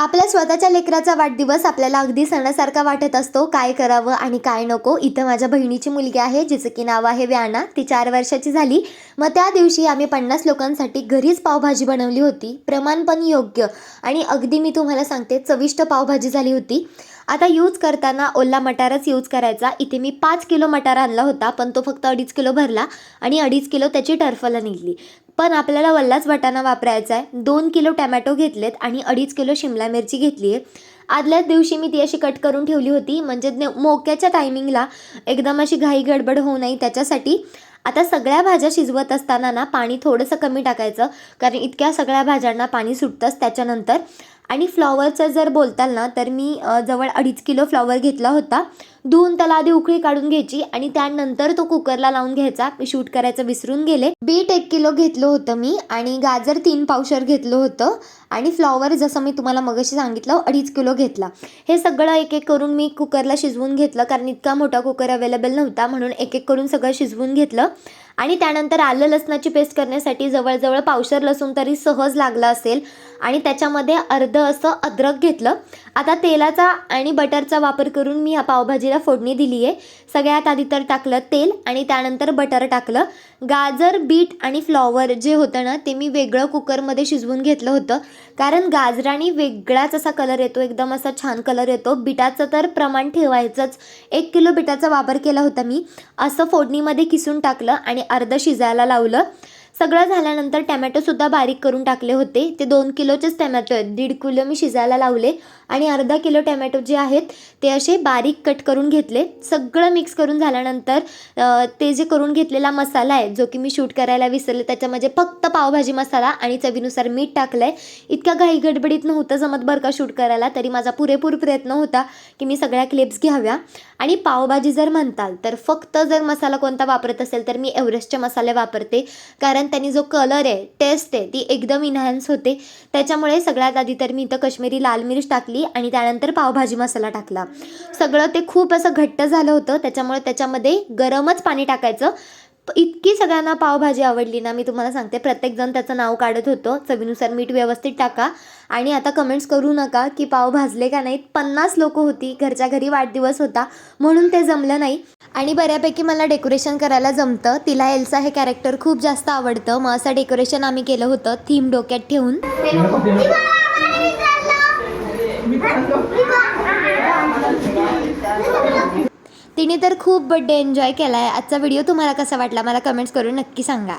आपल्या स्वतःच्या लेकराचा वाढदिवस आपल्याला अगदी सणासारखा वाटत असतो. काय करावं आणि काय नको. इथं माझ्या बहिणीची मुलगी आहे जिचं की नाव आहे व्याना. ती 4 वर्षाची झाली. मग त्या दिवशी आम्ही 50 लोकांसाठी घरीच पावभाजी बनवली होती. प्रमाण पण योग्य आणि अगदी मी तुम्हाला सांगते चविष्ट पावभाजी झाली होती. आता यूज करताना ओला मटारच यूज करायचा. इथे मी 5 किलो मटार आणला होता, पण तो फक्त 2.5 किलो भरला आणि 2.5 किलो त्याची टरफलं निघली. पण आपल्याला वल्लाच वाटाणा वापरायचा आहे. 2 किलो टमॅटो घेतलेत आणि 2.5 किलो शिमला मिरची घेतली आहे. आदल्याच दिवशी मी ती अशी कट करून ठेवली होती, म्हणजे मोक्याच्या टायमिंगला एकदम अशी घाई गडबड होऊ नये त्याच्यासाठी. आता सगळ्या भाज्या शिजवत असताना ना पाणी थोडंसं कमी टाकायचं, कारण इतक्या सगळ्या भाज्यांना पाणी सुटतंच त्याच्यानंतर. आणि फ्लॉवरचं जर बोलताल ना, तर मी जवळ 2.5 किलो फ्लॉवर घेतला होता. धुवून त्याला आधी उकळी काढून घ्यायची आणि त्यानंतर तो कुकरला लावून घ्यायचा. मी शूट करायचं विसरून गेले. बीट 1 किलो घेतलं होतं मी आणि गाजर 3 पावशर घेतलं होतं आणि फ्लॉवर जसं मी तुम्हाला मगाशी सांगितलं 2.5 किलो घेतला. हे सगळं एक एक करून मी कुकरला शिजवून घेतलं, कारण इतका मोठा कुकर अवेलेबल नव्हता, म्हणून एक एक करून सगळं शिजवून घेतलं. आणि त्यानंतर आलं लसणाची पेस्ट करण्यासाठी जवळजवळ पावशर लसूण तरी सहज लागला असेल आणि त्याच्यामध्ये अर्ध असं अद्रक घेतलं. आता तेलाचा आणि बटरचा वापर करून मी ह्या पावभाजीला फोडणी दिली आहे. सगळ्यात आधी तर टाकलं तेल आणि त्यानंतर बटर टाकलं. गाजर, बीट आणि फ्लॉवर जे होतं ना, ते मी वेगळं कुकरमध्ये शिजवून घेतलं होतं, कारण गाजराने वेगळाच असा कलर येतो, एकदम असा छान कलर येतो. बिटाचं तर प्रमाण ठेवायचंच. 1 किलो बिटाचा वापर केला होता मी. असं फोडणीमध्ये किसून टाकलं आणि अर्ध शिजायला लावलं. सगळं झाल्यानंतर टॅमॅटोसुद्धा बारीक करून टाकले होते. ते 2 किलोचेच टॅमॅटो आहेत. 1.5 किलो मी शिजायला लावले आणि अर्धा किलो टॅमॅटो जे आहेत ते असे बारीक कट करून घेतले. सगळं मिक्स करून झाल्यानंतर ते जे करून घेतलेला मसाला आहे, जो की मी शूट करायला विसरले, त्याच्यामध्ये फक्त पावभाजी मसाला आणि चवीनुसार मीठ टाकलं आहे. इतक्या घाई गडबडीत नव्हतं जमत बरं का शूट करायला, तरी माझा पुरेपूर प्रयत्न होता की मी सगळ्या क्लिप्स घ्याव्या. आणि पावभाजी जर म्हणताल तर फक्त जर मसाला कोणता वापरत असेल तर मी एव्हरेस्टचे मसाले वापरते, कारण त्यांनी जो कलर आहे, टेस्ट आहे, ती एकदम इन्हॅन्स होते. त्याच्यामुळे सगळ्यात आधी तर मी इथं कश्मीरी लाल मिर्च टाकली आणि त्यानंतर पावभाजी मसाला टाकला. सगळं ते खूप असं घट्ट झालं होतं, त्याच्यामुळे त्याच्यामध्ये गरमच पाणी टाकायचं. इतकी सगळ्यांना पावभाजी आवडली ना, मी तुम्हाला सांगते. प्रत्येकजण त्याचं नाव काढत होतं. चवीनुसार मीठ व्यवस्थित टाका. आणि आता कमेंट्स करू नका की पाव भाजले का नाहीत. 50 लोकं होती, घरच्या घरी वाढदिवस होता म्हणून ते जमलं नाही. आणि बऱ्यापैकी मला डेकोरेशन करायला जमतं. तिला एल्सा हे कॅरेक्टर खूप जास्त आवडतं. मग असं डेकोरेशन आम्ही केलं होतं थीम डोक्यात ठेवून. तिने तर खूप बर्थडे एन्जॉय केला आहे. आजचा व्हिडिओ तुम्हाला कसा वाटला मला कमेंट्स करून नक्की सांगा.